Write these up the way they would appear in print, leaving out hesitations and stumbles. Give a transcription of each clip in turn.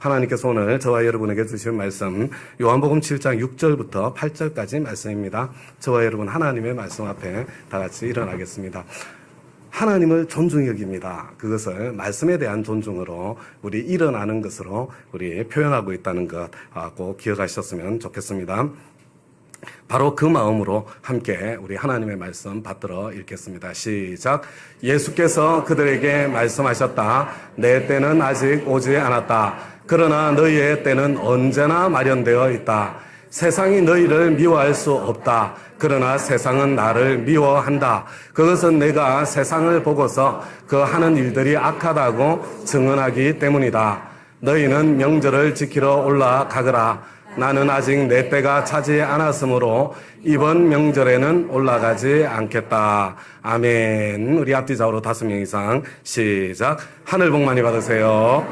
하나님께서 오늘 저와 여러분에게 주신 말씀 요한복음 7장 6절부터 8절까지 말씀입니다. 저와 여러분 하나님의 말씀 앞에 다 같이 일어나겠습니다. 하나님을 존중히 여깁니다. 그것을 말씀에 대한 존중으로 우리 일어나는 것으로 우리 표현하고 있다는 것 꼭 기억하셨으면 좋겠습니다. 바로 그 마음으로 함께 우리 하나님의 말씀 받들어 읽겠습니다. 시작. 예수께서 그들에게 말씀하셨다. 내 때는 아직 오지 않았다. 그러나 너희의 때는 언제나 마련되어 있다. 세상이 너희를 미워할 수 없다. 그러나 세상은 나를 미워한다. 그것은 내가 세상을 보고서 그 하는 일들이 악하다고 증언하기 때문이다. 너희는 명절을 지키러 올라가거라. 나는 아직 내 때가 차지 않았으므로 이번 명절에는 올라가지 않겠다. 아멘. 우리 앞뒤 좌우로 5명 이상 시작. 하늘 복 많이 받으세요.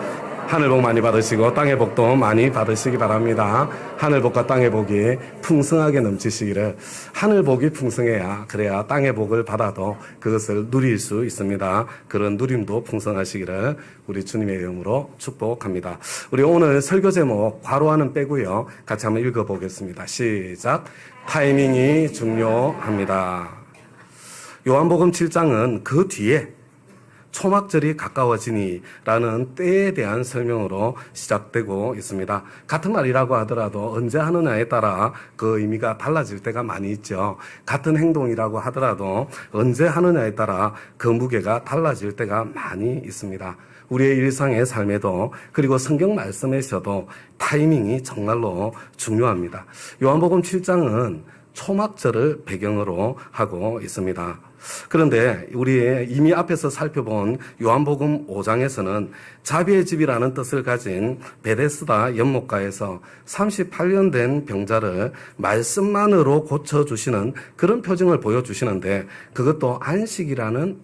하늘 복 많이 받으시고 땅의 복도 많이 받으시기 바랍니다. 하늘 복과 땅의 복이 풍성하게 넘치시기를. 하늘 복이 풍성해야 그래야 땅의 복을 받아도 그것을 누릴 수 있습니다. 그런 누림도 풍성하시기를 우리 주님의 이름으로 축복합니다. 우리 오늘 설교 제목 괄호하는 빼고요. 같이 한번 읽어보겠습니다. 시작. 타이밍이 중요합니다. 요한복음 7장은 그 뒤에 초막절이 가까워지니 라는 때에 대한 설명으로 시작되고 있습니다. 같은 말이라고 하더라도 언제 하느냐에 따라 그 의미가 달라질 때가 많이 있죠. 같은 행동이라고 하더라도 언제 하느냐에 따라 그 무게가 달라질 때가 많이 있습니다. 우리의 일상의 삶에도 그리고 성경 말씀에서도 타이밍이 정말로 중요합니다. 요한복음 7장은 초막절을 배경으로 하고 있습니다. 그런데 우리 이미 앞에서 살펴본 요한복음 5장에서는 자비의 집이라는 뜻을 가진 베데스다 연못가에서 38년 된 병자를 말씀만으로 고쳐주시는 그런 표징을 보여주시는데 그것도 안식일이라는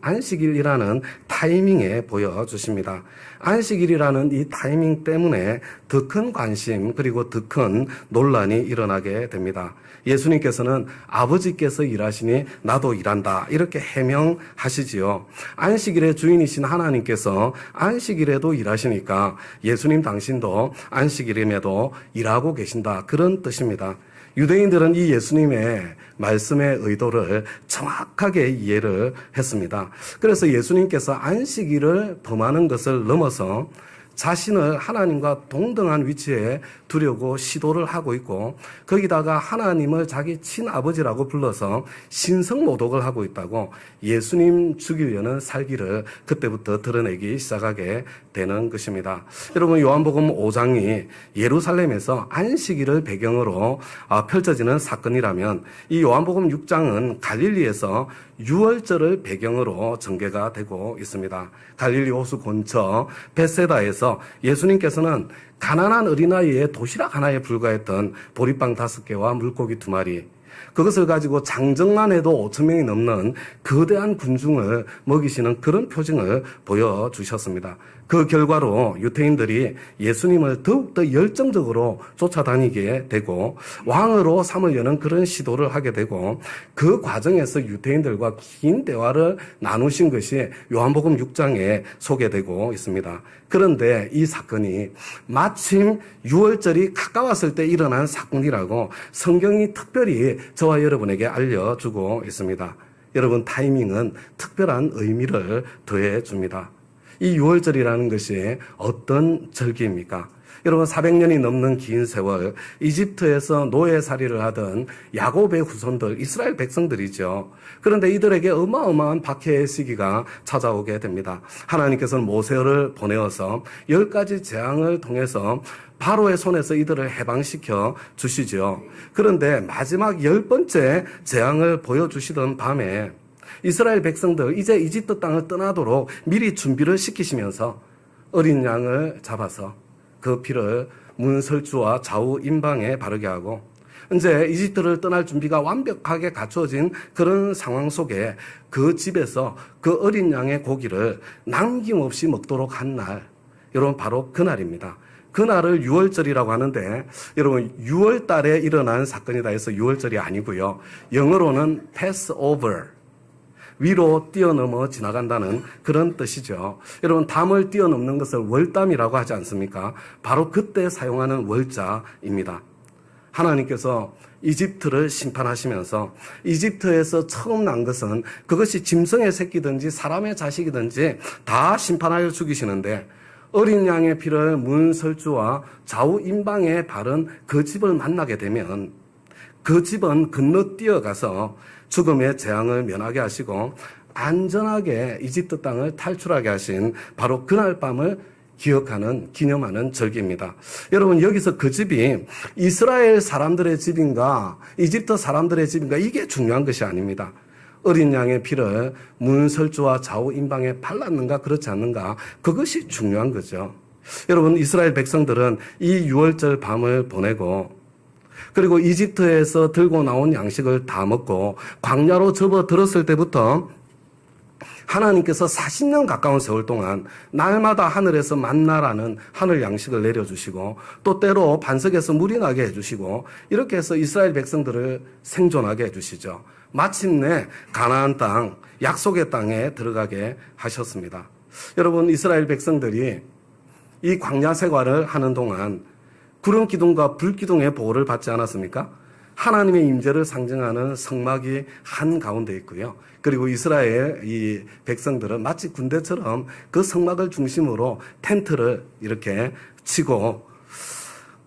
타이밍에 보여주십니다. 안식일이라는 이 타이밍 때문에 더 큰 관심 그리고 더 큰 논란이 일어나게 됩니다. 예수님께서는 아버지께서 일하시니 나도 일한다 이렇게 해명하시지요. 안식일의 주인이신 하나님께서 안식일에도 일하시니까 예수님 당신도 안식일임에도 일하고 계신다 그런 뜻입니다. 유대인들은 이 예수님의 말씀의 의도를 정확하게 이해를 했습니다. 그래서 예수님께서 안식일을 범하는 것을 넘어서 자신을 하나님과 동등한 위치에 두려고 시도를 하고 있고 거기다가 하나님을 자기 친아버지라고 불러서 신성모독을 하고 있다고 예수님 죽이려는 살기를 그때부터 드러내기 시작하게 되는 것입니다. 여러분 요한복음 5장이 예루살렘에서 안식일을 배경으로 펼쳐지는 사건이라면 이 요한복음 6장은 갈릴리에서 유월절을 배경으로 전개가 되고 있습니다. 갈릴리 호수 근처 베세다에서 예수님께서는 가난한 어린아이의 도시락 하나에 불과했던 보리빵 5개와 물고기 2마리 그것을 가지고 장정만 해도 5,000명이 넘는 거대한 군중을 먹이시는 그런 표징을 보여주셨습니다. 그 결과로 유대인들이 예수님을 더욱더 열정적으로 쫓아다니게 되고 왕으로 삼으려는 그런 시도를 하게 되고 그 과정에서 유대인들과 긴 대화를 나누신 것이 요한복음 6장에 소개되고 있습니다. 그런데 이 사건이 마침 유월절이 가까웠을 때 일어난 사건이라고 성경이 특별히 저와 여러분에게 알려주고 있습니다. 여러분 타이밍은 특별한 의미를 더해줍니다. 이 유월절이라는 것이 어떤 절기입니까? 여러분 400년이 넘는 긴 세월 이집트에서 노예살이를 하던 야곱의 후손들 이스라엘 백성들이죠. 그런데 이들에게 어마어마한 박해의 시기가 찾아오게 됩니다. 하나님께서는 모세를 보내어서 10가지 재앙을 통해서 바로의 손에서 이들을 해방시켜 주시죠. 그런데 마지막 10번째 재앙을 보여주시던 밤에 이스라엘 백성들 이제 이집트 땅을 떠나도록 미리 준비를 시키시면서 어린 양을 잡아서 그 피를 문설주와 좌우 임방에 바르게 하고 이제 이집트를 떠날 준비가 완벽하게 갖추어진 그런 상황 속에 그 집에서 그 어린 양의 고기를 남김없이 먹도록 한 날, 여러분 바로 그날입니다. 그날을 유월절이라고 하는데 여러분 6월 달에 일어난 사건이다 해서 유월절이 아니고요. 영어로는 Passover. 위로 뛰어넘어 지나간다는 그런 뜻이죠. 여러분, 담을 뛰어넘는 것을 월담이라고 하지 않습니까? 바로 그때 사용하는 월자입니다. 하나님께서 이집트를 심판하시면서 이집트에서 처음 난 것은 그것이 짐승의 새끼든지 사람의 자식이든지 다 심판하여 죽이시는데 어린 양의 피를 문설주와 좌우 임방에 바른 그 집을 만나게 되면 그 집은 건너뛰어가서 죽음의 재앙을 면하게 하시고 안전하게 이집트 땅을 탈출하게 하신 바로 그날 밤을 기념하는 절기입니다. 여러분, 여기서 그 집이 이스라엘 사람들의 집인가 이집트 사람들의 집인가 이게 중요한 것이 아닙니다. 어린 양의 피를 문설주와 좌우 임방에 발랐는가 그렇지 않는가 그것이 중요한 거죠. 여러분, 이스라엘 백성들은 이 유월절 밤을 보내고 그리고 이집트에서 들고 나온 양식을 다 먹고 광야로 접어들었을 때부터 하나님께서 40년 가까운 세월 동안 날마다 하늘에서 만나라는 하늘 양식을 내려주시고 또 때로 반석에서 물이 나게 해주시고 이렇게 해서 이스라엘 백성들을 생존하게 해주시죠. 마침내 가나안 땅, 약속의 땅에 들어가게 하셨습니다. 여러분, 이스라엘 백성들이 이 광야 생활을 하는 동안 구름 기둥과 불 기둥의 보호를 받지 않았습니까? 하나님의 임재를 상징하는 성막이 한 가운데 있고요. 그리고 이스라엘 이 백성들은 마치 군대처럼 그 성막을 중심으로 텐트를 이렇게 치고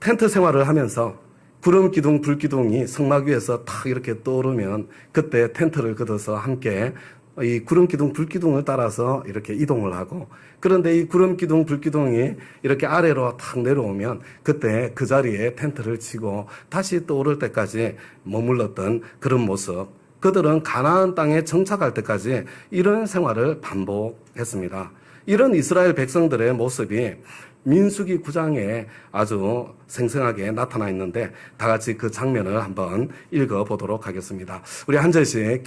텐트 생활을 하면서 구름 기둥, 불 기둥이 성막 위에서 탁 이렇게 떠오르면 그때 텐트를 걷어서 함께 이 구름 기둥, 불 기둥을 따라서 이렇게 이동을 하고 그런데 이 구름 기둥, 불 기둥이 이렇게 아래로 탁 내려오면 그때 그 자리에 텐트를 치고 다시 떠오를 때까지 머물렀던 그런 모습. 그들은 가나안 땅에 정착할 때까지 이런 생활을 반복했습니다. 이런 이스라엘 백성들의 모습이 민수기 9장에 아주 생생하게 나타나 있는데 다 같이 그 장면을 한번 읽어보도록 하겠습니다. 우리 한 절씩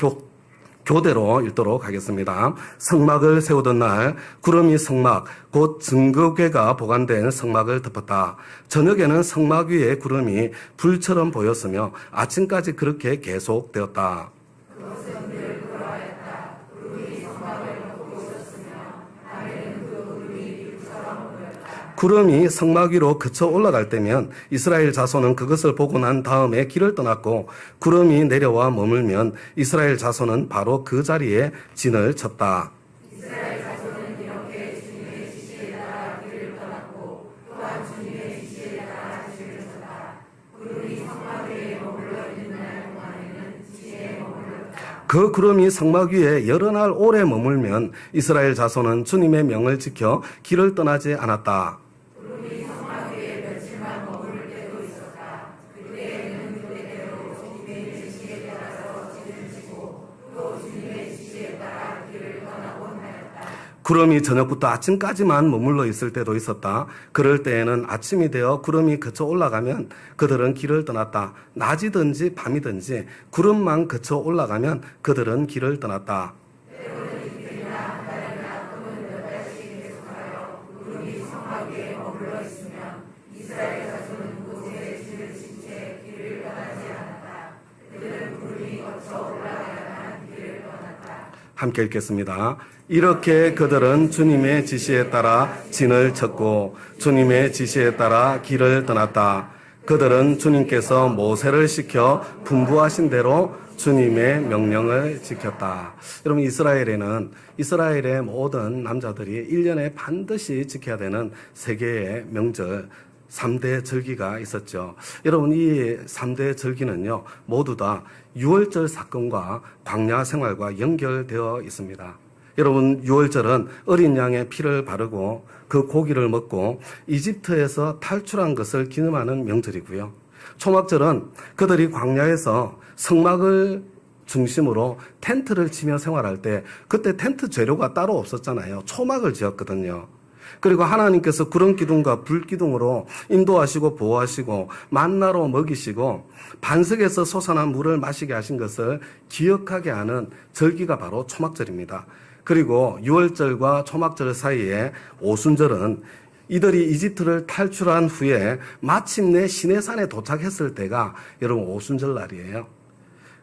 교대로 읽도록 하겠습니다. 성막을 세우던 날 구름이 성막 곧 증거궤가 보관된 성막을 덮었다. 저녁에는 성막 위에 구름이 불처럼 보였으며 아침까지 그렇게 계속되었다. 구름이 성막 위로 그쳐 올라갈 때면 이스라엘 자손은 그것을 보고 난 다음에 길을 떠났고 구름이 내려와 머물면 이스라엘 자손은 바로 그 자리에 진을 쳤다. 이스라엘 자손은 이렇게 주님의 지시에 따라 길을 떠났고 또한 주님의 지시에 따라 길을 쳤다. 구름이 성막 위에 머물러 있는 날 동안에는 지시에 머물렀다. 그 구름이 성막 위에 여러 날 오래 머물면 이스라엘 자손은 주님의 명을 지켜 길을 떠나지 않았다. 구름이 저녁부터 아침까지만 머물러 있을 때도 있었다. 그럴 때에는 아침이 되어 구름이 그쳐 올라가면 그들은 길을 떠났다. 낮이든지 밤이든지 구름만 그쳐 올라가면 그들은 길을 떠났다. 함께 읽겠습니다. 이렇게 그들은 주님의 지시에 따라 진을 쳤고 주님의 지시에 따라 길을 떠났다. 그들은 주님께서 모세를 시켜 분부하신 대로 주님의 명령을 지켰다. 여러분, 이스라엘의 모든 남자들이 1년에 반드시 지켜야 되는 세 개의 명절 3대 절기가 있었죠. 여러분, 이 3대 절기는요, 모두 다 유월절 사건과 광야 생활과 연결되어 있습니다. 여러분, 유월절은 어린 양의 피를 바르고 그 고기를 먹고 이집트에서 탈출한 것을 기념하는 명절이고요. 초막절은 그들이 광야에서 성막을 중심으로 텐트를 치며 생활할 때 그때 텐트 재료가 따로 없었잖아요. 초막을 지었거든요. 그리고 하나님께서 구름 기둥과 불 기둥으로 인도하시고 보호하시고 만나로 먹이시고 반석에서 솟아난 물을 마시게 하신 것을 기억하게 하는 절기가 바로 초막절입니다. 그리고 유월절과 초막절 사이에 오순절은 이들이 이집트를 탈출한 후에 마침내 시내산에 도착했을 때가 여러분 오순절 날이에요.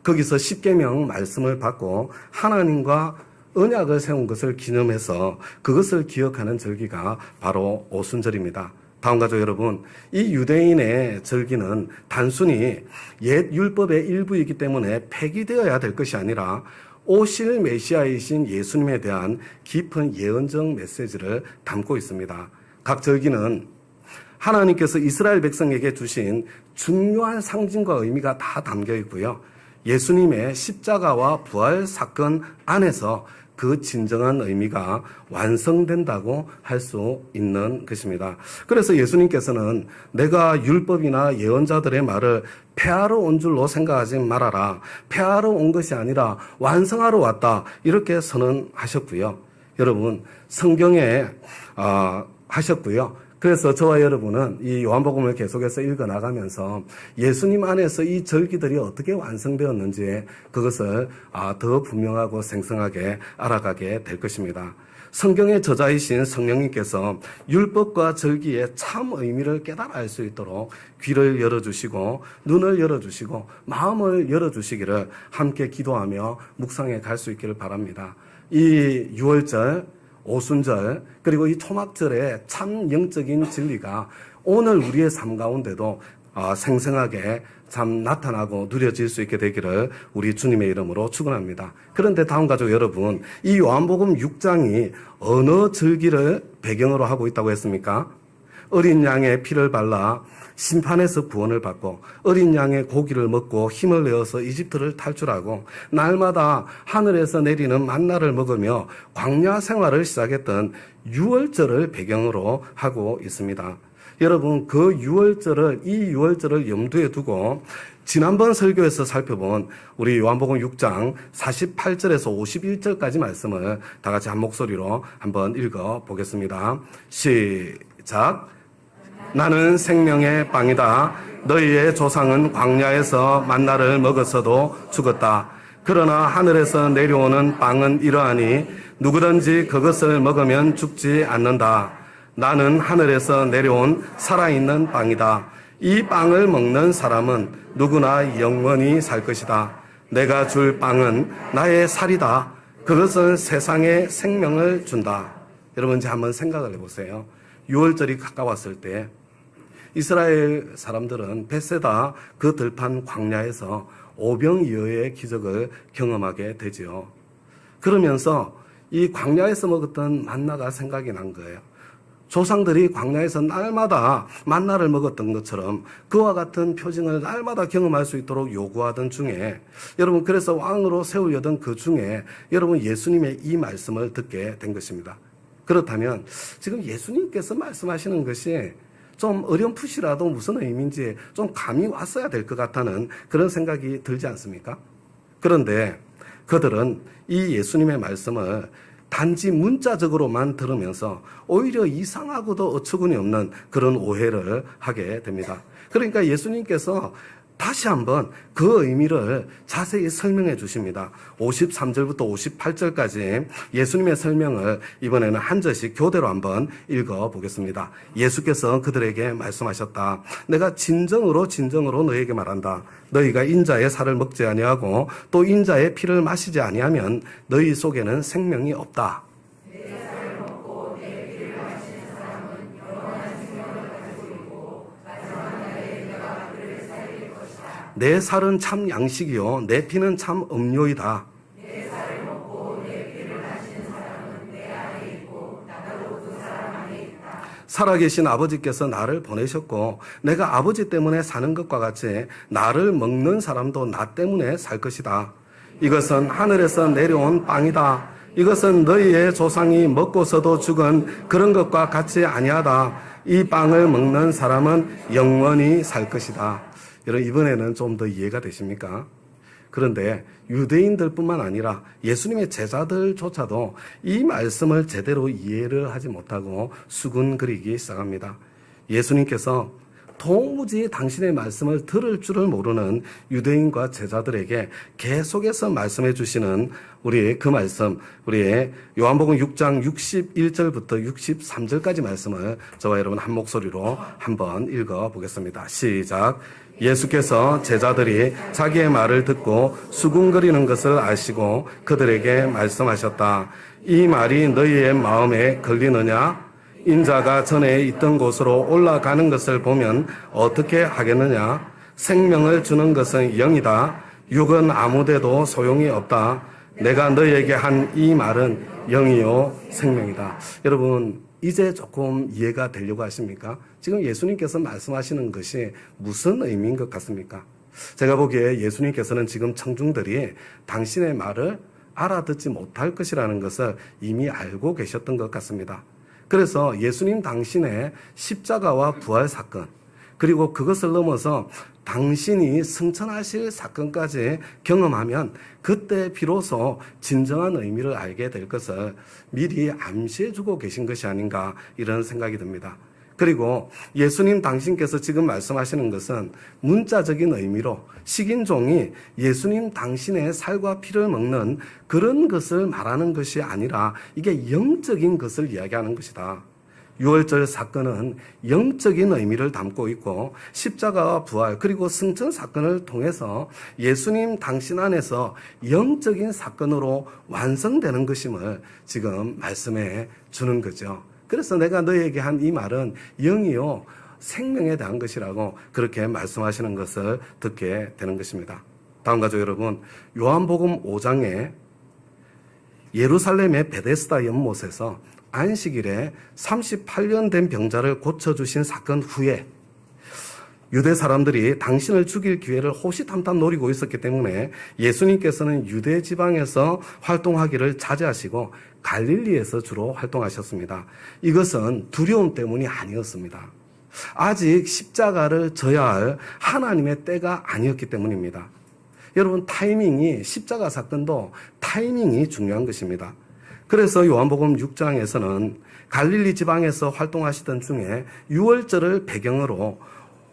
거기서 십계명 말씀을 받고 하나님과 언약을 세운 것을 기념해서 그것을 기억하는 절기가 바로 오순절입니다. 다음 가족 여러분, 이 유대인의 절기는 단순히 옛 율법의 일부이기 때문에 폐기되어야 될 것이 아니라 오실 메시아이신 예수님에 대한 깊은 예언적 메시지를 담고 있습니다. 각 절기는 하나님께서 이스라엘 백성에게 주신 중요한 상징과 의미가 다 담겨 있고요. 예수님의 십자가와 부활 사건 안에서 그 진정한 의미가 완성된다고 할 수 있는 것입니다. 그래서 예수님께서는 내가 율법이나 예언자들의 말을 폐하러 온 줄로 생각하지 말아라. 폐하러 온 것이 아니라 완성하러 왔다. 이렇게 선언하셨고요. 여러분, 성경에 하셨고요. 그래서 저와 여러분은 이 요한복음을 계속해서 읽어나가면서 예수님 안에서 이 절기들이 어떻게 완성되었는지 그것을 더 분명하고 생생하게 알아가게 될 것입니다. 성경의 저자이신 성령님께서 율법과 절기의 참 의미를 깨달아 알 수 있도록 귀를 열어주시고 눈을 열어주시고 마음을 열어주시기를 함께 기도하며 묵상해 갈 수 있기를 바랍니다. 이 6월절 오순절 그리고 이 초막절의 참 영적인 진리가 오늘 우리의 삶 가운데도 생생하게 참 나타나고 누려질 수 있게 되기를 우리 주님의 이름으로 축원합니다. 그런데 다음 가족 여러분, 이 요한복음 6장이 어느 절기를 배경으로 하고 있다고 했습니까? 어린 양의 피를 발라 심판에서 구원을 받고 어린 양의 고기를 먹고 힘을 내어서 이집트를 탈출하고 날마다 하늘에서 내리는 만나를 먹으며 광야 생활을 시작했던 유월절을 배경으로 하고 있습니다. 여러분, 그 이 6월절을 염두에 두고 지난번 설교에서 살펴본 우리 요한복음 6장 48절에서 51절까지 말씀을 다 같이 한 목소리로 한번 읽어 보겠습니다. 시작. 나는 생명의 빵이다. 너희의 조상은 광야에서 만나를 먹었어도 죽었다. 그러나 하늘에서 내려오는 빵은 이러하니 누구든지 그것을 먹으면 죽지 않는다. 나는 하늘에서 내려온 살아있는 빵이다. 이 빵을 먹는 사람은 누구나 영원히 살 것이다. 내가 줄 빵은 나의 살이다. 그것은 세상에 생명을 준다. 여러분 이제 한번 생각을 해보세요. 6월절이 가까웠을 때 이스라엘 사람들은 벳세다 그 들판 광야에서 오병이어의 기적을 경험하게 되지요. 그러면서 이 광야에서 먹었던 만나가 생각이 난 거예요. 조상들이 광야에서 날마다 만나를 먹었던 것처럼 그와 같은 표징을 날마다 경험할 수 있도록 요구하던 중에 여러분 그래서 왕으로 세우려던 그 중에 여러분 예수님의 이 말씀을 듣게 된 것입니다. 그렇다면 지금 예수님께서 말씀하시는 것이 좀 어렴풋이라도 무슨 의미인지 좀 감이 왔어야 될 것 같다는 그런 생각이 들지 않습니까? 그런데 그들은 이 예수님의 말씀을 단지 문자적으로만 들으면서 오히려 이상하고도 어처구니 없는 그런 오해를 하게 됩니다. 그러니까 예수님께서 다시 한번 그 의미를 자세히 설명해 주십니다. 53절부터 58절까지 예수님의 설명을 이번에는 한 절씩 교대로 한번 읽어 보겠습니다. 예수께서 그들에게 말씀하셨다. 내가 진정으로 너희에게 말한다. 너희가 인자의 살을 먹지 아니하고 또 인자의 피를 마시지 아니하면 너희 속에는 생명이 없다. 내 살은 참 양식이요 내 피는 참 음료이다. 내 살을 먹고 내 피를 마시는 사람은 내 안에 있고 나도 그 사람 안에 있다. 살아계신 아버지께서 나를 보내셨고 내가 아버지 때문에 사는 것과 같이 나를 먹는 사람도 나 때문에 살 것이다. 이것은 하늘에서 내려온 빵이다. 이것은 너희의 조상이 먹고서도 죽은 그런 것과 같이 아니하다. 이 빵을 먹는 사람은 영원히 살 것이다. 여러분 이번에는 좀 더 이해가 되십니까? 그런데 유대인들뿐만 아니라 예수님의 제자들조차도 이 말씀을 제대로 이해를 하지 못하고 수군거리기 시작합니다. 예수님께서 도무지 당신의 말씀을 들을 줄을 모르는 유대인과 제자들에게 계속해서 말씀해 주시는 우리 그 말씀, 우리 요한복음 6장 61절부터 63절까지 말씀을 저와 여러분 한 목소리로 한번 읽어 보겠습니다. 시작. 예수께서 제자들이 자기의 말을 듣고 수군거리는 것을 아시고 그들에게 말씀하셨다. 이 말이 너희의 마음에 걸리느냐? 인자가 전에 있던 곳으로 올라가는 것을 보면 어떻게 하겠느냐? 생명을 주는 것은 영이다. 육은 아무데도 소용이 없다. 내가 너희에게 한 이 말은 영이요 생명이다. 여러분, 이제 조금 이해가 되려고 하십니까? 지금 예수님께서 말씀하시는 것이 무슨 의미인 것 같습니까? 제가 보기에 예수님께서는 지금 청중들이 당신의 말을 알아듣지 못할 것이라는 것을 이미 알고 계셨던 것 같습니다. 그래서 예수님 당신의 십자가와 부활 사건, 그리고 그것을 넘어서 당신이 승천하실 사건까지 경험하면 그때 비로소 진정한 의미를 알게 될 것을 미리 암시해 주고 계신 것이 아닌가 이런 생각이 듭니다. 그리고 예수님 당신께서 지금 말씀하시는 것은 문자적인 의미로 식인종이 예수님 당신의 살과 피를 먹는 그런 것을 말하는 것이 아니라 이게 영적인 것을 이야기하는 것이다. 유월절 사건은 영적인 의미를 담고 있고 십자가와 부활 그리고 승천 사건을 통해서 예수님 당신 안에서 영적인 사건으로 완성되는 것임을 지금 말씀해 주는 거죠. 그래서 내가 너희에게 한 이 말은 영이요 생명에 대한 것이라고 그렇게 말씀하시는 것을 듣게 되는 것입니다. 다음 가족 여러분, 요한복음 5장에 예루살렘의 베데스다 연못에서 안식일에 38년 된 병자를 고쳐주신 사건 후에 유대 사람들이 당신을 죽일 기회를 호시탐탐 노리고 있었기 때문에 예수님께서는 유대 지방에서 활동하기를 자제하시고 갈릴리에서 주로 활동하셨습니다. 이것은 두려움 때문이 아니었습니다. 아직 십자가를 져야 할 하나님의 때가 아니었기 때문입니다. 여러분, 타이밍이, 십자가 사건도 타이밍이 중요한 것입니다. 그래서 요한복음 6장에서는 갈릴리 지방에서 활동하시던 중에 유월절을 배경으로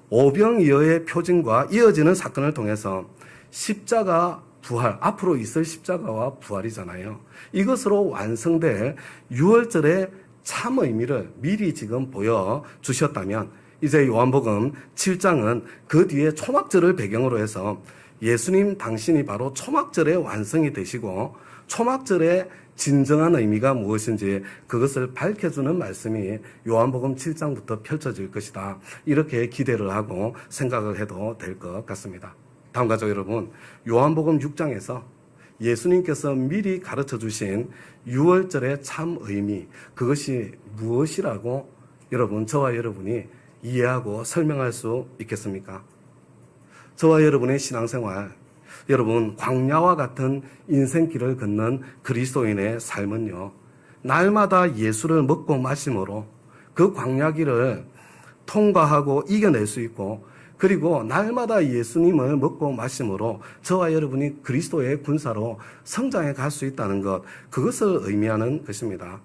오병이어의 표징과 이어지는 사건을 통해서 십자가 부활, 앞으로 있을 십자가와 부활이잖아요. 이것으로 완성될 유월절의 참 의미를 미리 지금 보여주셨다면 이제 요한복음 7장은 그 뒤에 초막절을 배경으로 해서 예수님 당신이 바로 초막절의 완성이 되시고 초막절의 진정한 의미가 무엇인지 그것을 밝혀주는 말씀이 요한복음 7장부터 펼쳐질 것이다. 이렇게 기대를 하고 생각을 해도 될 것 같습니다. 다음 가족 여러분, 요한복음 6장에서 예수님께서 미리 가르쳐 주신 유월절의 참 의미, 그것이 무엇이라고 여러분, 저와 여러분이 이해하고 설명할 수 있겠습니까? 저와 여러분의 신앙생활, 여러분, 광야와 같은 인생길을 걷는 그리스도인의 삶은요, 날마다 예수를 먹고 마심으로 그 광야길을 통과하고 이겨낼 수 있고, 그리고 날마다 예수님을 먹고 마심으로 저와 여러분이 그리스도의 군사로 성장해 갈 수 있다는 것, 그것을 의미하는 것입니다.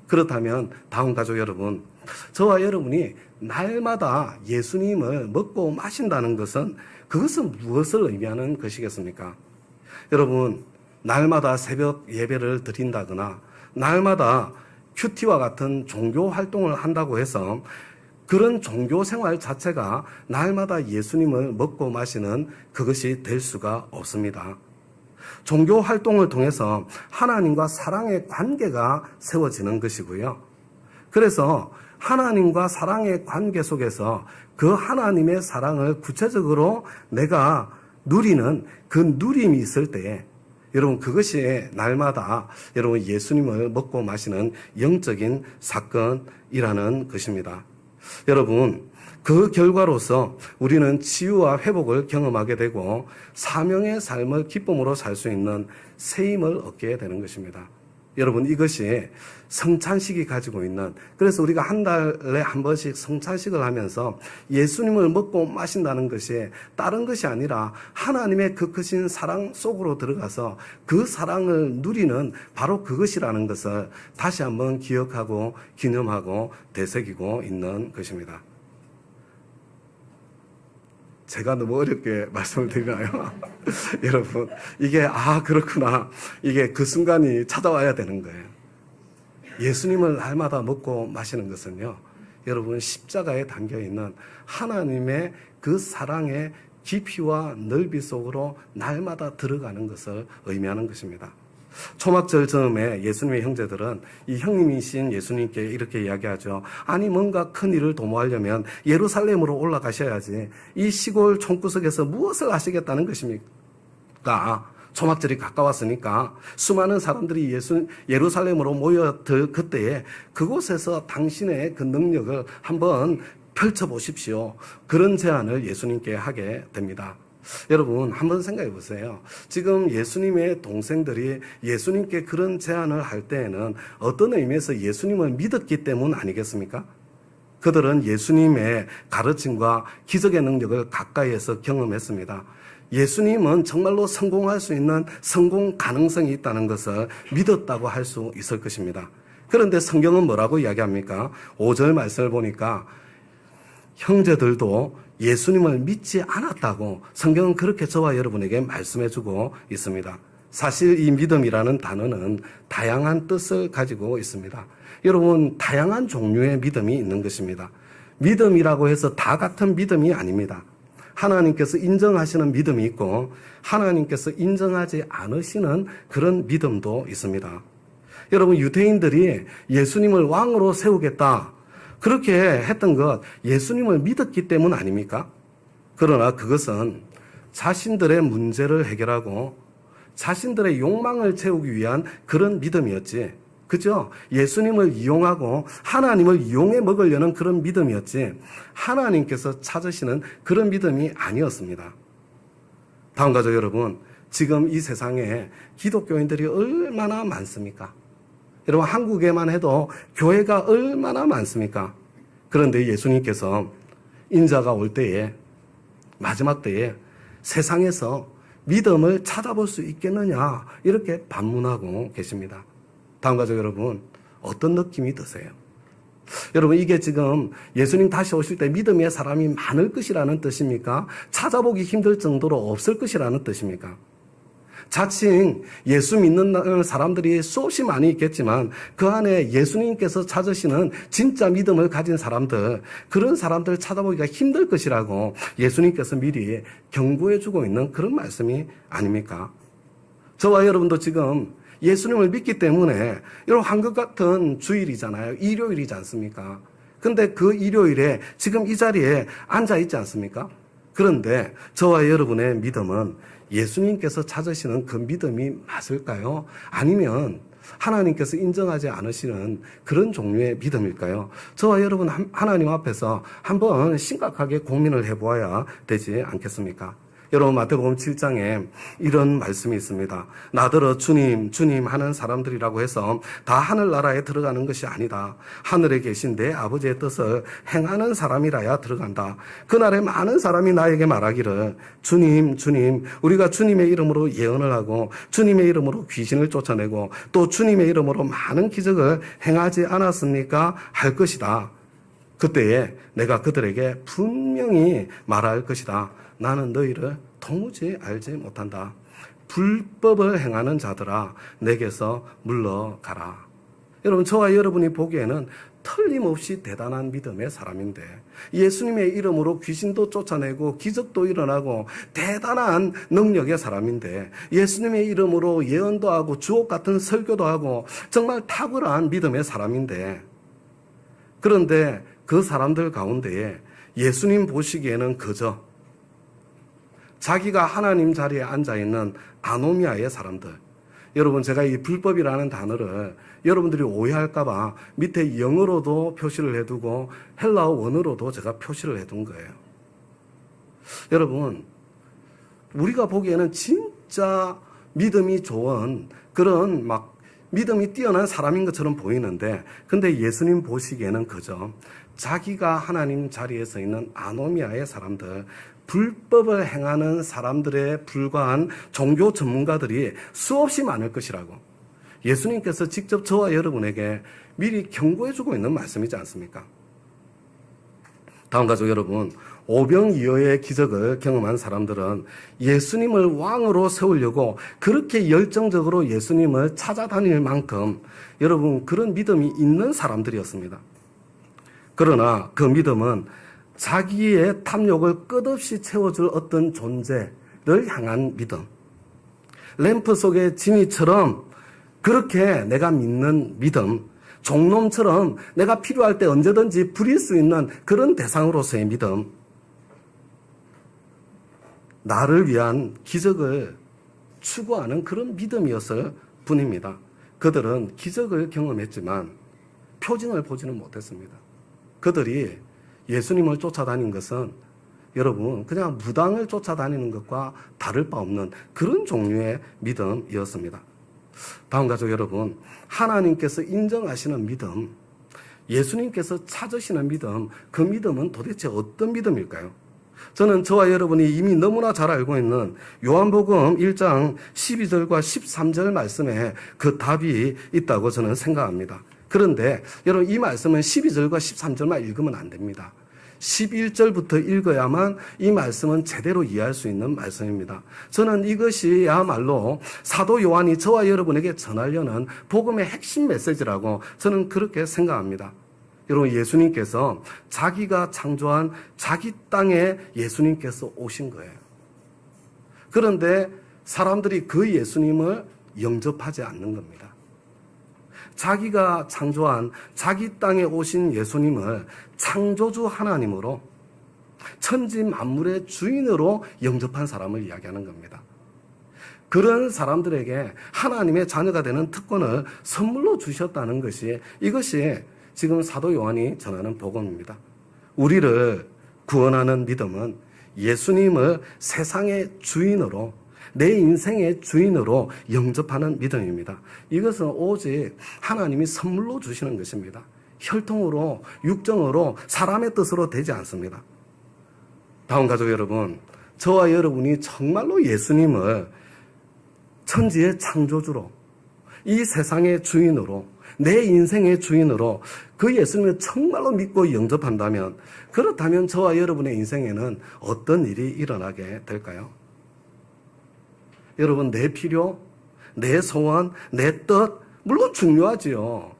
그렇다면 다음 가족 여러분, 저와 여러분이 날마다 예수님을 먹고 마신다는 것은 그것은 무엇을 의미하는 것이겠습니까? 여러분, 날마다 새벽 예배를 드린다거나 날마다 큐티와 같은 종교 활동을 한다고 해서 그런 종교 생활 자체가 날마다 예수님을 먹고 마시는 그것이 될 수가 없습니다. 종교 활동을 통해서 하나님과 사랑의 관계가 세워지는 것이고요. 그래서 하나님과 사랑의 관계 속에서 그 하나님의 사랑을 구체적으로 내가 누리는 그 누림이 있을 때에 여러분, 그것이 날마다 여러분 예수님을 먹고 마시는 영적인 사건이라는 것입니다. 여러분, 그 결과로서 우리는 치유와 회복을 경험하게 되고 사명의 삶을 기쁨으로 살 수 있는 새 힘을 얻게 되는 것입니다. 여러분, 이것이 성찬식이 가지고 있는, 그래서 우리가 한 달에 한 번씩 성찬식을 하면서 예수님을 먹고 마신다는 것이 다른 것이 아니라 하나님의 그 크신 사랑 속으로 들어가서 그 사랑을 누리는 바로 그것이라는 것을 다시 한번 기억하고 기념하고 되새기고 있는 것입니다. 제가 너무 어렵게 말씀을 드리나요? 여러분, 이게, 그렇구나. 이게 그 순간이 찾아와야 되는 거예요. 예수님을 날마다 먹고 마시는 것은요, 여러분, 십자가에 담겨 있는 하나님의 그 사랑의 깊이와 넓이 속으로 날마다 들어가는 것을 의미하는 것입니다. 초막절 즈음에 예수님의 형제들은 이 형님이신 예수님께 이렇게 이야기하죠. 아니, 뭔가 큰 일을 도모하려면 예루살렘으로 올라가셔야지 이 시골 총구석에서 무엇을 하시겠다는 것입니까? 초막절이 가까웠으니까 수많은 사람들이 예루살렘으로 모여들 그때에 그곳에서 당신의 그 능력을 한번 펼쳐보십시오. 그런 제안을 예수님께 하게 됩니다. 여러분, 한번 생각해 보세요. 지금 예수님의 동생들이 예수님께 그런 제안을 할 때에는 어떤 의미에서 예수님을 믿었기 때문 아니겠습니까? 그들은 예수님의 가르침과 기적의 능력을 가까이에서 경험했습니다. 예수님은 정말로 성공할 수 있는 성공 가능성이 있다는 것을 믿었다고 할 수 있을 것입니다. 그런데 성경은 뭐라고 이야기합니까? 5절 말씀을 보니까 형제들도 예수님을 믿지 않았다고 성경은 그렇게 저와 여러분에게 말씀해주고 있습니다. 사실 이 믿음이라는 단어는 다양한 뜻을 가지고 있습니다. 여러분, 다양한 종류의 믿음이 있는 것입니다. 믿음이라고 해서 다 같은 믿음이 아닙니다. 하나님께서 인정하시는 믿음이 있고 하나님께서 인정하지 않으시는 그런 믿음도 있습니다. 여러분, 유대인들이 예수님을 왕으로 세우겠다 그렇게 했던 것 예수님을 믿었기 때문 아닙니까? 그러나 그것은 자신들의 문제를 해결하고 자신들의 욕망을 채우기 위한 그런 믿음이었지. 그죠? 예수님을 이용하고 하나님을 이용해 먹으려는 그런 믿음이었지 하나님께서 찾으시는 그런 믿음이 아니었습니다. 다음 가족 여러분, 지금 이 세상에 기독교인들이 얼마나 많습니까? 여러분, 한국에만 해도 교회가 얼마나 많습니까? 그런데 예수님께서 인자가 올 때에, 마지막 때에 세상에서 믿음을 찾아볼 수 있겠느냐 이렇게 반문하고 계십니다. 다음 가족 여러분, 어떤 느낌이 드세요? 여러분, 이게 지금 예수님 다시 오실 때 믿음의 사람이 많을 것이라는 뜻입니까? 찾아보기 힘들 정도로 없을 것이라는 뜻입니까? 자칭 예수 믿는 사람들이 수없이 많이 있겠지만 그 안에 예수님께서 찾으시는 진짜 믿음을 가진 사람들, 그런 사람들 찾아보기가 힘들 것이라고 예수님께서 미리 경고해 주고 있는 그런 말씀이 아닙니까? 저와 여러분도 지금 예수님을 믿기 때문에 여러분, 한국 같은 주일이잖아요. 일요일이지 않습니까? 근데 그 일요일에 지금 이 자리에 앉아 있지 않습니까? 그런데 저와 여러분의 믿음은 예수님께서 찾으시는 그 믿음이 맞을까요? 아니면 하나님께서 인정하지 않으시는 그런 종류의 믿음일까요? 저와 여러분 하나님 앞에서 한번 심각하게 고민을 해보아야 되지 않겠습니까? 여러분, 마태복음 7장에 이런 말씀이 있습니다. 나더러 주님, 주님 하는 사람들이라고 해서 다 하늘나라에 들어가는 것이 아니다. 하늘에 계신 내 아버지의 뜻을 행하는 사람이라야 들어간다. 그날에 많은 사람이 나에게 말하기를 주님, 주님, 우리가 주님의 이름으로 예언을 하고 주님의 이름으로 귀신을 쫓아내고 또 주님의 이름으로 많은 기적을 행하지 않았습니까? 할 것이다. 그때에 내가 그들에게 분명히 말할 것이다. 나는 너희를 도무지 알지 못한다. 불법을 행하는 자들아, 내게서 물러가라. 여러분, 저와 여러분이 보기에는 틀림없이 대단한 믿음의 사람인데 예수님의 이름으로 귀신도 쫓아내고 기적도 일어나고 대단한 능력의 사람인데 예수님의 이름으로 예언도 하고 주옥 같은 설교도 하고 정말 탁월한 믿음의 사람인데, 그런데 그 사람들 가운데에 예수님 보시기에는 그저 자기가 하나님 자리에 앉아있는 아노미아의 사람들. 여러분, 제가 이 불법이라는 단어를 여러분들이 오해할까봐 밑에 영어로도 표시를 해두고 헬라어 원어로도 제가 표시를 해둔 거예요. 여러분, 우리가 보기에는 진짜 믿음이 좋은 그런 믿음이 뛰어난 사람인 것처럼 보이는데, 근데 예수님 보시기에는 그저 자기가 하나님 자리에 서 있는 아노미아의 사람들, 불법을 행하는 사람들에 불과한 종교 전문가들이 수없이 많을 것이라고 예수님께서 직접 저와 여러분에게 미리 경고해주고 있는 말씀이지 않습니까? 다음 가족 여러분, 오병이어의 기적을 경험한 사람들은 예수님을 왕으로 세우려고 그렇게 열정적으로 예수님을 찾아다닐 만큼 여러분 그런 믿음이 있는 사람들이었습니다. 그러나 그 믿음은 자기의 탐욕을 끝없이 채워줄 어떤 존재를 향한 믿음. 램프 속의 지니처럼 그렇게 내가 믿는 믿음. 종놈처럼 내가 필요할 때 언제든지 부릴 수 있는 그런 대상으로서의 믿음. 나를 위한 기적을 추구하는 그런 믿음이었을 뿐입니다. 그들은 기적을 경험했지만 표징을 보지는 못했습니다. 그들이 예수님을 쫓아다닌 것은 여러분 그냥 무당을 쫓아다니는 것과 다를 바 없는 그런 종류의 믿음이었습니다. 다음 가족 여러분, 하나님께서 인정하시는 믿음, 예수님께서 찾으시는 믿음, 그 믿음은 도대체 어떤 믿음일까요? 저는 저와 여러분이 이미 너무나 잘 알고 있는 요한복음 1장 12절과 13절 말씀에 그 답이 있다고 저는 생각합니다. 그런데 여러분 이 말씀은 12절과 13절만 읽으면 안 됩니다. 11절부터 읽어야만 이 말씀은 제대로 이해할 수 있는 말씀입니다. 저는 이것이야말로 사도 요한이 저와 여러분에게 전하려는 복음의 핵심 메시지라고 저는 그렇게 생각합니다. 여러분 예수님께서 자기가 창조한 자기 땅에 예수님께서 오신 거예요. 그런데 사람들이 그 예수님을 영접하지 않는 겁니다. 자기가 창조한 자기 땅에 오신 예수님을 창조주 하나님으로 천지 만물의 주인으로 영접한 사람을 이야기하는 겁니다. 그런 사람들에게 하나님의 자녀가 되는 특권을 선물로 주셨다는 것이 이것이 지금 사도 요한이 전하는 복음입니다. 우리를 구원하는 믿음은 예수님을 세상의 주인으로 내 인생의 주인으로 영접하는 믿음입니다. 이것은 오직 하나님이 선물로 주시는 것입니다. 혈통으로, 육정으로, 사람의 뜻으로 되지 않습니다. 다음 가족 여러분, 저와 여러분이 정말로 예수님을 천지의 창조주로, 이 세상의 주인으로, 내 인생의 주인으로 그 예수님을 정말로 믿고 영접한다면, 그렇다면 저와 여러분의 인생에는 어떤 일이 일어나게 될까요? 여러분, 내 필요, 내 소원, 내 뜻, 물론 중요하지요.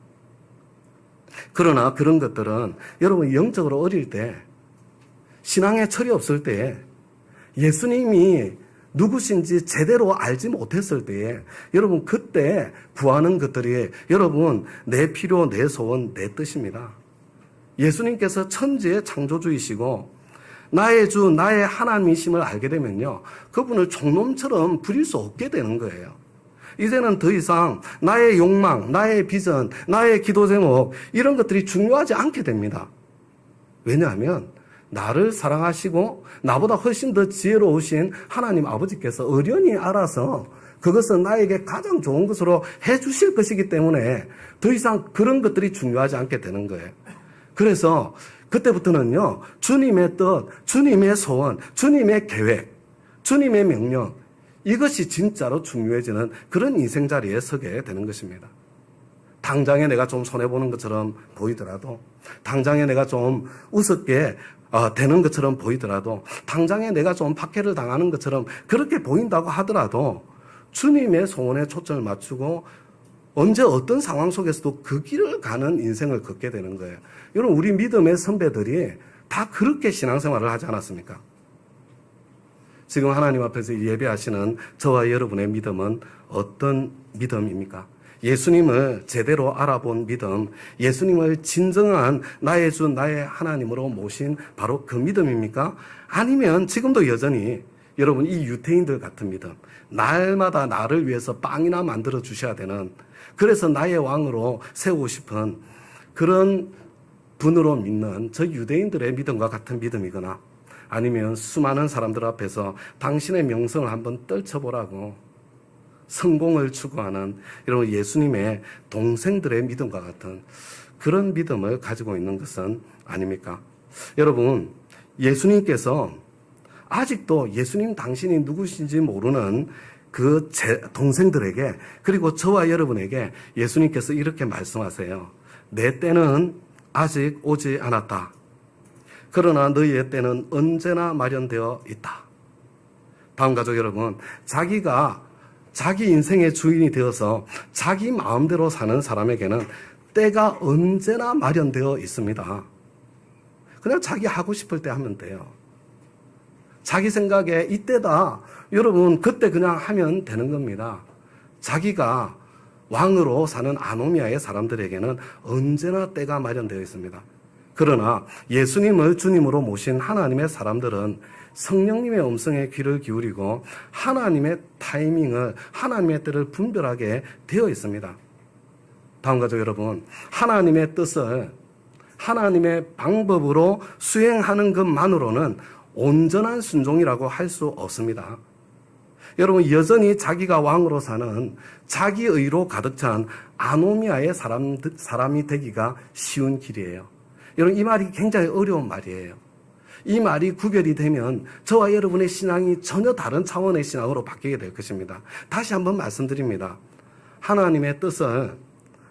그러나 그런 것들은 여러분 영적으로 어릴 때, 신앙의 철이 없을 때, 예수님이 누구신지 제대로 알지 못했을 때에 여러분 그때 구하는 것들이 여러분 내 필요, 내 소원, 내 뜻입니다. 예수님께서 천지의 창조주이시고 나의 주, 나의 하나님이심을 알게 되면요, 그분을 종놈처럼 부릴 수 없게 되는 거예요. 이제는 더 이상 나의 욕망, 나의 비전, 나의 기도 제목 이런 것들이 중요하지 않게 됩니다. 왜냐하면 나를 사랑하시고 나보다 훨씬 더 지혜로우신 하나님 아버지께서 어련히 알아서 그것은 나에게 가장 좋은 것으로 해주실 것이기 때문에 더 이상 그런 것들이 중요하지 않게 되는 거예요. 그래서 그때부터는요, 주님의 뜻, 주님의 소원, 주님의 계획, 주님의 명령, 이것이 진짜로 중요해지는 그런 인생 자리에 서게 되는 것입니다. 당장에 내가 좀 손해보는 것처럼 보이더라도, 당장에 내가 좀 우습게 되는 것처럼 보이더라도, 당장에 내가 좀 박해를 당하는 것처럼 그렇게 보인다고 하더라도 주님의 소원에 초점을 맞추고 언제 어떤 상황 속에서도 그 길을 가는 인생을 걷게 되는 거예요. 여러분, 우리 믿음의 선배들이 다 그렇게 신앙생활을 하지 않았습니까? 지금 하나님 앞에서 예배하시는 저와 여러분의 믿음은 어떤 믿음입니까? 예수님을 제대로 알아본 믿음, 예수님을 진정한 나의 주, 나의 하나님으로 모신 바로 그 믿음입니까? 아니면 지금도 여전히 여러분 이 유태인들 같은 믿음, 날마다 나를 위해서 빵이나 만들어 주셔야 되는, 그래서 나의 왕으로 세우고 싶은 그런 분으로 믿는 저 유대인들의 믿음과 같은 믿음이거나, 아니면 수많은 사람들 앞에서 당신의 명성을 한번 떨쳐보라고 성공을 추구하는 여러분 예수님의 동생들의 믿음과 같은 그런 믿음을 가지고 있는 것은 아닙니까? 여러분, 예수님께서 아직도 예수님 당신이 누구신지 모르는 그 동생들에게, 그리고 저와 여러분에게 예수님께서 이렇게 말씀하세요. 내 때는 아직 오지 않았다. 그러나 너희의 때는 언제나 마련되어 있다. 다음 가족 여러분, 자기가 자기 인생의 주인이 되어서 자기 마음대로 사는 사람에게는 때가 언제나 마련되어 있습니다. 그냥 자기 하고 싶을 때 하면 돼요. 자기 생각에 이때다. 여러분, 그때 그냥 하면 되는 겁니다. 자기가 왕으로 사는 아노미아의 사람들에게는 언제나 때가 마련되어 있습니다. 그러나 예수님을 주님으로 모신 하나님의 사람들은 성령님의 음성에 귀를 기울이고 하나님의 타이밍을, 하나님의 때를 분별하게 되어 있습니다. 다음 가족 여러분, 하나님의 뜻을 하나님의 방법으로 수행하는 것만으로는 온전한 순종이라고 할 수 없습니다. 여러분, 여전히 자기가 왕으로 사는 자기의로 가득 찬 아노미아의 사람이 되기가 쉬운 길이에요. 여러분, 이 말이 굉장히 어려운 말이에요. 이 말이 구별이 되면 저와 여러분의 신앙이 전혀 다른 차원의 신앙으로 바뀌게 될 것입니다. 다시 한번 말씀드립니다. 하나님의 뜻을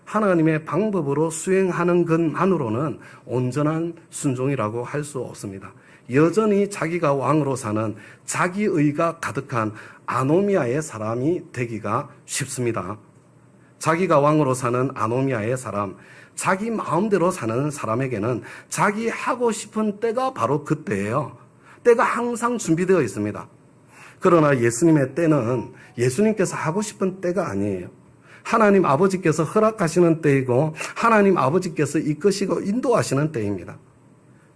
하나님의 방법으로 수행하는 것만으로는 온전한 순종이라고 할 수 없습니다. 여전히 자기가 왕으로 사는 자기의가 가득한 아노미아의 사람이 되기가 쉽습니다. 자기가 왕으로 사는 아노미아의 사람, 자기 마음대로 사는 사람에게는 자기 하고 싶은 때가 바로 그때예요. 때가 항상 준비되어 있습니다. 그러나 예수님의 때는 예수님께서 하고 싶은 때가 아니에요. 하나님 아버지께서 허락하시는 때이고 하나님 아버지께서 이끄시고 인도하시는 때입니다.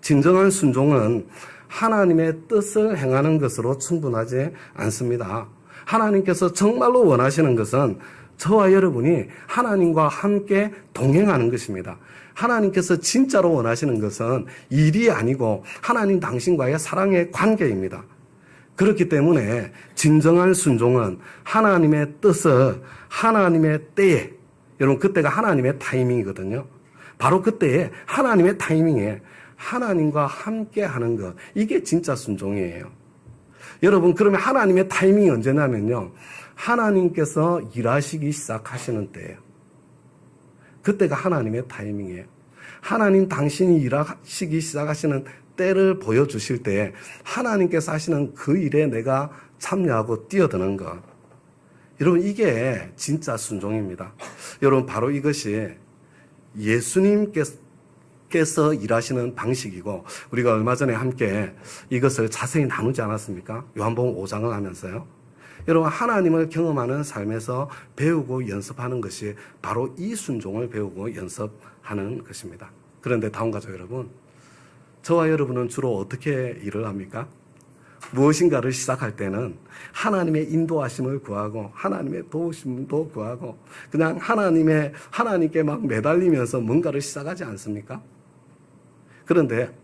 진정한 순종은 하나님의 뜻을 행하는 것으로 충분하지 않습니다. 하나님께서 정말로 원하시는 것은 저와 여러분이 하나님과 함께 동행하는 것입니다. 하나님께서 진짜로 원하시는 것은 일이 아니고 하나님 당신과의 사랑의 관계입니다. 그렇기 때문에 진정한 순종은 하나님의 뜻을 하나님의 때에, 여러분 그때가 하나님의 타이밍이거든요. 바로 그때에 하나님의 타이밍에 하나님과 함께 하는 것, 이게 진짜 순종이에요. 여러분, 그러면 하나님의 타이밍이 언제냐면요, 하나님께서 일하시기 시작하시는 때예요. 그때가 하나님의 타이밍이에요. 하나님 당신이 일하시기 시작하시는 때를 보여주실 때 하나님께서 하시는 그 일에 내가 참여하고 뛰어드는 것, 여러분 이게 진짜 순종입니다. 여러분, 바로 이것이 예수님께서 일하시는 방식이고, 우리가 얼마 전에 함께 이것을 자세히 나누지 않았습니까? 요한복음 5장을 하면서요. 여러분, 하나님을 경험하는 삶에서 배우고 연습하는 것이 바로 이 순종을 배우고 연습하는 것입니다. 그런데 다음 가족 여러분, 저와 여러분은 주로 어떻게 일을 합니까? 무엇인가를 시작할 때는 하나님의 인도하심을 구하고 하나님의 도우심도 구하고 그냥 하나님께 막 매달리면서 뭔가를 시작하지 않습니까? 그런데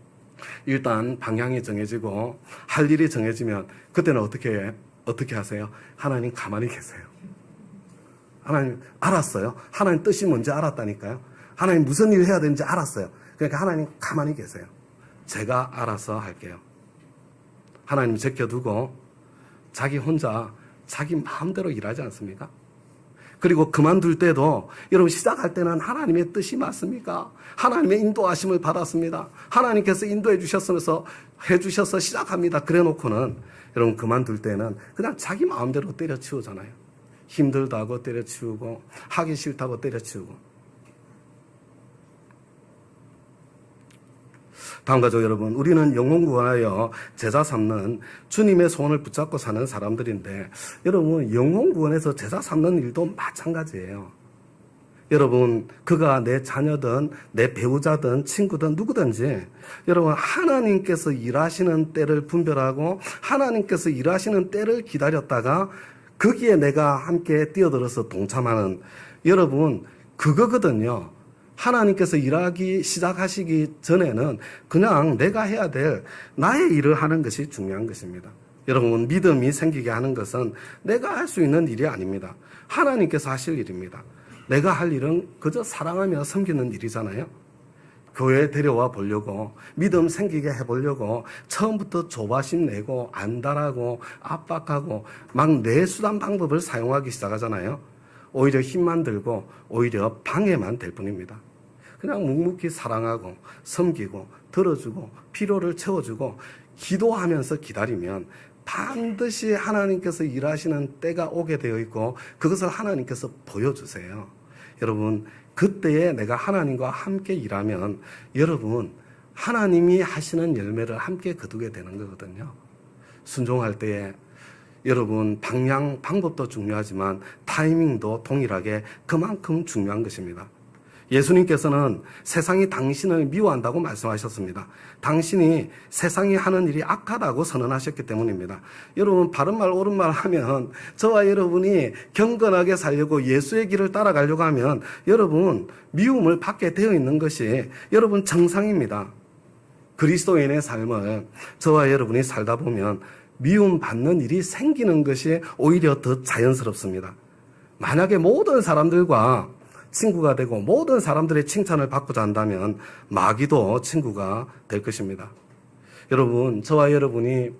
일단 방향이 정해지고 할 일이 정해지면 그때는 어떻게 하세요? 하나님 가만히 계세요. 하나님 알았어요. 하나님 뜻이 뭔지 알았다니까요. 하나님 무슨 일을 해야 되는지 알았어요. 그러니까 하나님 가만히 계세요. 제가 알아서 할게요. 하나님 제껴두고 자기 혼자 자기 마음대로 일하지 않습니까? 그리고 그만둘 때도 여러분 시작할 때는 하나님의 뜻이 맞습니까? 하나님의 인도하심을 받았습니다. 하나님께서 인도해 주셔서 시작합니다. 그래 놓고는 여러분 그만둘 때는 그냥 자기 마음대로 때려치우잖아요. 힘들다고 때려치우고 하기 싫다고 때려치우고. 다음 가족 여러분, 우리는 영혼 구원하여 제자 삼는 주님의 손을 붙잡고 사는 사람들인데, 여러분 영혼 구원에서 제자 삼는 일도 마찬가지예요. 여러분, 그가 내 자녀든 내 배우자든 친구든 누구든지 여러분 하나님께서 일하시는 때를 분별하고 하나님께서 일하시는 때를 기다렸다가 거기에 내가 함께 뛰어들어서 동참하는, 여러분 그거거든요. 하나님께서 일하기 시작하시기 전에는 그냥 내가 해야 될 나의 일을 하는 것이 중요한 것입니다. 여러분, 믿음이 생기게 하는 것은 내가 할 수 있는 일이 아닙니다. 하나님께서 하실 일입니다. 내가 할 일은 그저 사랑하며 섬기는 일이잖아요. 교회에 데려와 보려고, 믿음 생기게 해보려고 처음부터 조바심 내고 안달하고 압박하고 막 내 수단 방법을 사용하기 시작하잖아요. 오히려 힘만 들고 오히려 방해만 될 뿐입니다. 그냥 묵묵히 사랑하고 섬기고 들어주고 필요를 채워주고 기도하면서 기다리면 반드시 하나님께서 일하시는 때가 오게 되어 있고 그것을 하나님께서 보여주세요. 여러분, 그때에 내가 하나님과 함께 일하면 여러분, 하나님이 하시는 열매를 함께 거두게 되는 거거든요. 순종할 때에 여러분, 방법도 중요하지만 타이밍도 동일하게 그만큼 중요한 것입니다. 예수님께서는 세상이 당신을 미워한다고 말씀하셨습니다. 당신이 세상이 하는 일이 악하다고 선언하셨기 때문입니다. 여러분, 바른말 옳은말 하면 저와 여러분이 경건하게 살려고 예수의 길을 따라가려고 하면 여러분 미움을 받게 되어 있는 것이 여러분 정상입니다. 그리스도인의 삶을 저와 여러분이 살다 보면 미움받는 일이 생기는 것이 오히려 더 자연스럽습니다. 만약에 모든 사람들과 친구가 되고 모든 사람들의 칭찬을 받고자 한다면 마귀도 친구가 될 것입니다. 여러분, 저와 여러분이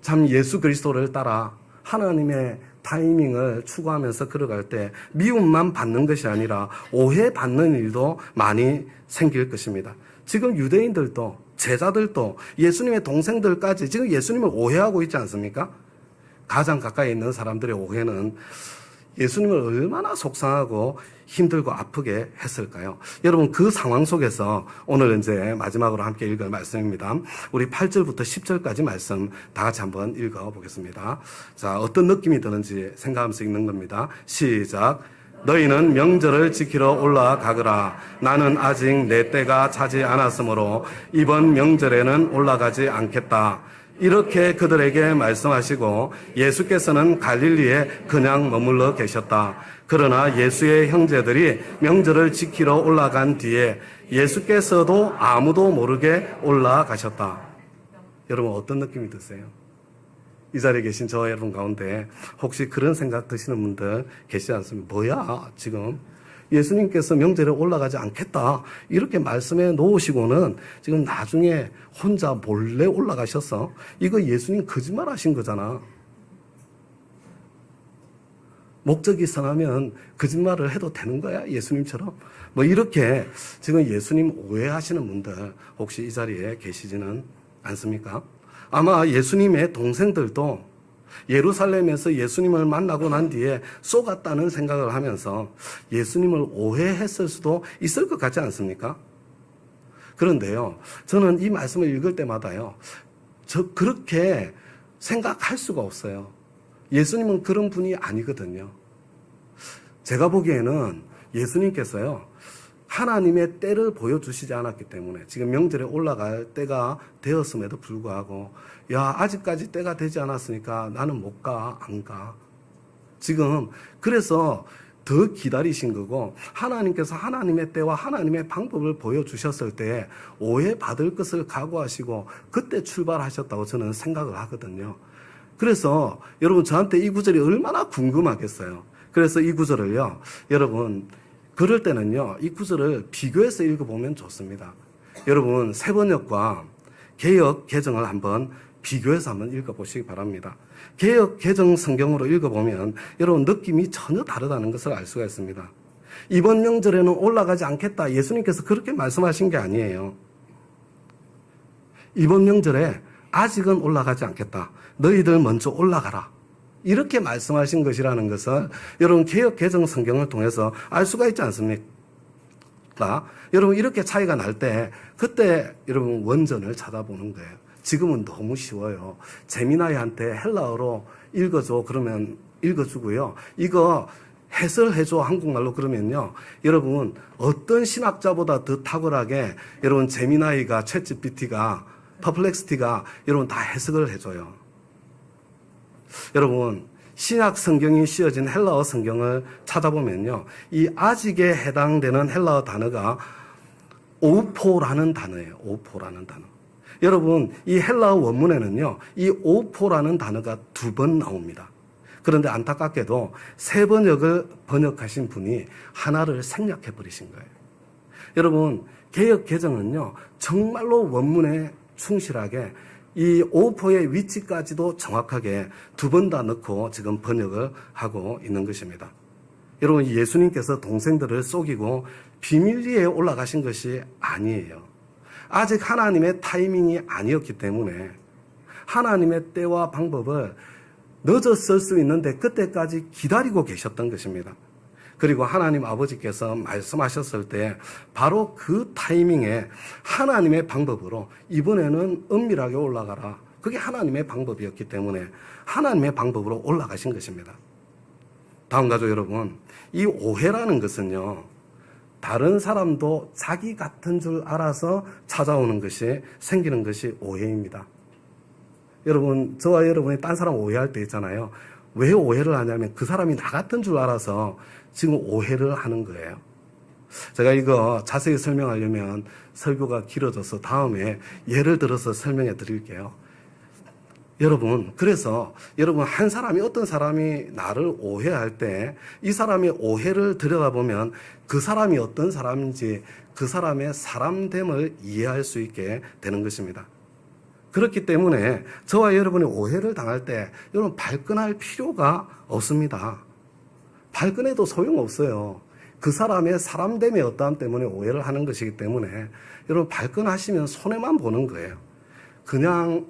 참 예수 그리스도를 따라 하나님의 타이밍을 추구하면서 걸어갈 때 미움만 받는 것이 아니라 오해받는 일도 많이 생길 것입니다. 지금 유대인들도 제자들도 예수님의 동생들까지 지금 예수님을 오해하고 있지 않습니까? 가장 가까이 있는 사람들의 오해는 예수님을 얼마나 속상하고 힘들고 아프게 했을까요? 여러분, 그 상황 속에서 오늘 이제 마지막으로 함께 읽을 말씀입니다. 우리 8절부터 10절까지 말씀 다 같이 한번 읽어보겠습니다. 자, 어떤 느낌이 드는지 생각하면서 읽는 겁니다. 시작. 너희는 명절을 지키러 올라가거라. 나는 아직 내 때가 차지 않았으므로 이번 명절에는 올라가지 않겠다. 이렇게 그들에게 말씀하시고 예수께서는 갈릴리에 그냥 머물러 계셨다. 그러나 예수의 형제들이 명절을 지키러 올라간 뒤에 예수께서도 아무도 모르게 올라가셨다. 여러분, 어떤 느낌이 드세요? 이 자리에 계신 저와 여러분 가운데 혹시 그런 생각 드시는 분들 계시지 않습니까? 뭐야, 지금 예수님께서 명절에 올라가지 않겠다 이렇게 말씀해 놓으시고는 지금 나중에 혼자 몰래 올라가셔서 이거 예수님 거짓말 하신 거잖아. 목적이 선하면 거짓말을 해도 되는 거야, 예수님처럼. 뭐 이렇게 지금 예수님 오해하시는 분들 혹시 이 자리에 계시지는 않습니까? 아마 예수님의 동생들도 예루살렘에서 예수님을 만나고 난 뒤에 쏘갔다는 생각을 하면서 예수님을 오해했을 수도 있을 것 같지 않습니까? 그런데요, 저는 이 말씀을 읽을 때마다요, 그렇게 생각할 수가 없어요. 예수님은 그런 분이 아니거든요. 제가 보기에는 예수님께서요, 하나님의 때를 보여주시지 않았기 때문에 지금 명절에 올라갈 때가 되었음에도 불구하고 야, 아직까지 때가 되지 않았으니까 나는 못 가, 안 가. 지금 그래서 더 기다리신 거고 하나님께서 하나님의 때와 하나님의 방법을 보여주셨을 때 오해받을 것을 각오하시고 그때 출발하셨다고 저는 생각을 하거든요. 그래서 여러분, 저한테 이 구절이 얼마나 궁금하겠어요. 그래서 이 구절을요, 여러분, 그럴 때는요, 이 구절을 비교해서 읽어보면 좋습니다. 여러분, 새번역과 개역 개정을 한번 비교해서 한번 읽어보시기 바랍니다. 개역 개정 성경으로 읽어보면 여러분 느낌이 전혀 다르다는 것을 알 수가 있습니다. 이번 명절에는 올라가지 않겠다. 예수님께서 그렇게 말씀하신 게 아니에요. 이번 명절에 아직은 올라가지 않겠다. 너희들 먼저 올라가라. 이렇게 말씀하신 것이라는 것을 여러분 개역 개정 성경을 통해서 알 수가 있지 않습니까? 여러분, 이렇게 차이가 날 때 그때 여러분 원전을 찾아보는 거예요. 지금은 너무 쉬워요. 재미나이한테 헬라어로 읽어줘 그러면 읽어주고요. 이거 해설해줘 한국말로 그러면요, 여러분 어떤 신학자보다 더 탁월하게 여러분 재미나이가, 챗GPT가, 퍼플렉스티가 여러분 다 해석을 해줘요. 여러분, 신약 성경이 씌어진 헬라어 성경을 찾아보면요, 이 아직에 해당되는 헬라어 단어가 오포라는 단어예요. 오포라는 단어. 여러분, 이 헬라어 원문에는요, 이 오포라는 단어가 2번 나옵니다. 그런데 안타깝게도 3번역을 번역하신 분이 하나를 생략해 버리신 거예요. 여러분, 개역 개정은요, 정말로 원문에 충실하게 이 오포의 위치까지도 정확하게 2번 다 넣고 지금 번역을 하고 있는 것입니다. 여러분, 예수님께서 동생들을 속이고 비밀리에 올라가신 것이 아니에요. 아직 하나님의 타이밍이 아니었기 때문에 하나님의 때와 방법을 늦었을 수 있는데 그때까지 기다리고 계셨던 것입니다. 그리고 하나님 아버지께서 말씀하셨을 때 바로 그 타이밍에 하나님의 방법으로 이번에는 은밀하게 올라가라. 그게 하나님의 방법이었기 때문에 하나님의 방법으로 올라가신 것입니다. 다음 가족 여러분, 이 오해라는 것은요, 다른 사람도 자기 같은 줄 알아서 찾아오는 것이 생기는 것이 오해입니다. 여러분, 저와 여러분이 딴 사람 오해할 때 있잖아요. 왜 오해를 하냐면 그 사람이 나 같은 줄 알아서 지금 오해를 하는 거예요. 제가 이거 자세히 설명하려면 설교가 길어져서 다음에 예를 들어서 설명해 드릴게요. 여러분, 그래서 여러분 한 사람이 어떤 사람이 나를 오해할 때 이 사람의 오해를 들여다보면 그 사람이 어떤 사람인지 그 사람의 사람됨을 이해할 수 있게 되는 것입니다. 그렇기 때문에 저와 여러분이 오해를 당할 때 여러분 발끈할 필요가 없습니다. 발끈해도 소용없어요. 그 사람의 사람됨의 어떠함 때문에 오해를 하는 것이기 때문에 여러분 발끈하시면 손해만 보는 거예요. 그냥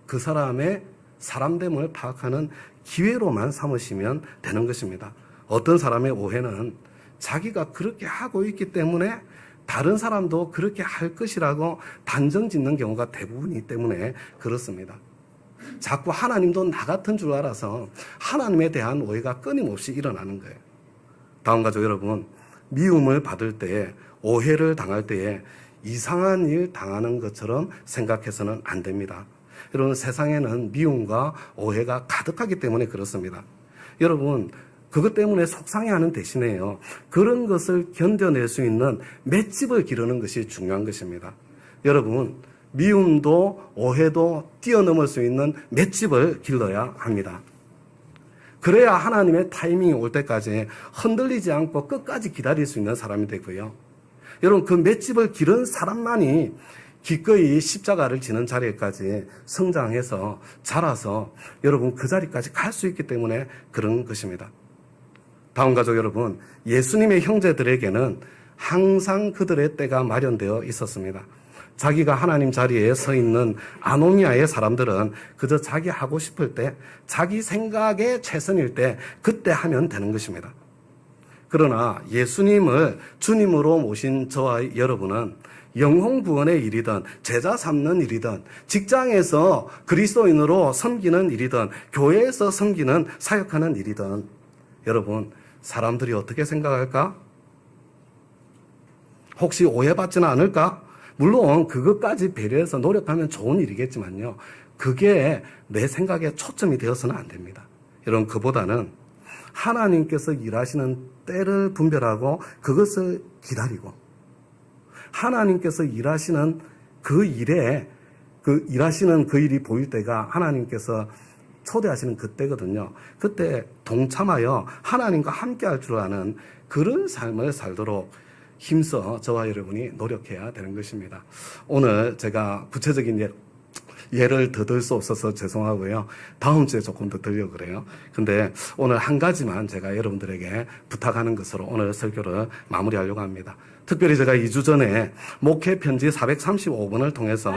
그 사람의 사람됨을 파악하는 기회로만 삼으시면 되는 것입니다. 어떤 사람의 오해는 자기가 그렇게 하고 있기 때문에 다른 사람도 그렇게 할 것이라고 단정 짓는 경우가 대부분이기 때문에 그렇습니다. 자꾸 하나님도 나 같은 줄 알아서 하나님에 대한 오해가 끊임없이 일어나는 거예요. 다음 가족 여러분, 미움을 받을 때, 오해를 당할 때에 이상한 일 당하는 것처럼 생각해서는 안 됩니다. 여러분, 세상에는 미움과 오해가 가득하기 때문에 그렇습니다. 여러분, 그것 때문에 속상해하는 대신에요, 그런 것을 견뎌낼 수 있는 맷집을 기르는 것이 중요한 것입니다. 여러분, 미움도 오해도 뛰어넘을 수 있는 맷집을 길러야 합니다. 그래야 하나님의 타이밍이 올 때까지 흔들리지 않고 끝까지 기다릴 수 있는 사람이 되고요. 여러분, 그 맷집을 기른 사람만이 기꺼이 십자가를 지는 자리까지 성장해서 자라서 여러분 그 자리까지 갈 수 있기 때문에 그런 것입니다. 다음 가족 여러분, 예수님의 형제들에게는 항상 그들의 때가 마련되어 있었습니다. 자기가 하나님 자리에 서 있는 아노미아의 사람들은 그저 자기 하고 싶을 때, 자기 생각에 최선일 때 그때 하면 되는 것입니다. 그러나 예수님을 주님으로 모신 저와 여러분은 영혼 구원의 일이든 제자 삼는 일이든 직장에서 그리스도인으로 섬기는 일이든 교회에서 섬기는 사역하는 일이든 여러분 사람들이 어떻게 생각할까? 혹시 오해받지는 않을까? 물론 그것까지 배려해서 노력하면 좋은 일이겠지만요, 그게 내 생각에 초점이 되어서는 안 됩니다. 여러분, 그보다는 하나님께서 일하시는 때를 분별하고 그것을 기다리고 하나님께서 일하시는 그 일에 일하시는 그 일이 보일 때가 하나님께서 초대하시는 그때거든요. 그때 동참하여 하나님과 함께 할 줄 아는 그런 삶을 살도록 힘써 저와 여러분이 노력해야 되는 것입니다. 오늘 제가 구체적인 예를 더 들 수 없어서 죄송하고요. 다음 주에 조금 더 들려고 그래요. 근데 오늘 한 가지만 제가 여러분들에게 부탁하는 것으로 오늘 설교를 마무리하려고 합니다. 특별히 제가 2주 전에 목회 편지 435번을 통해서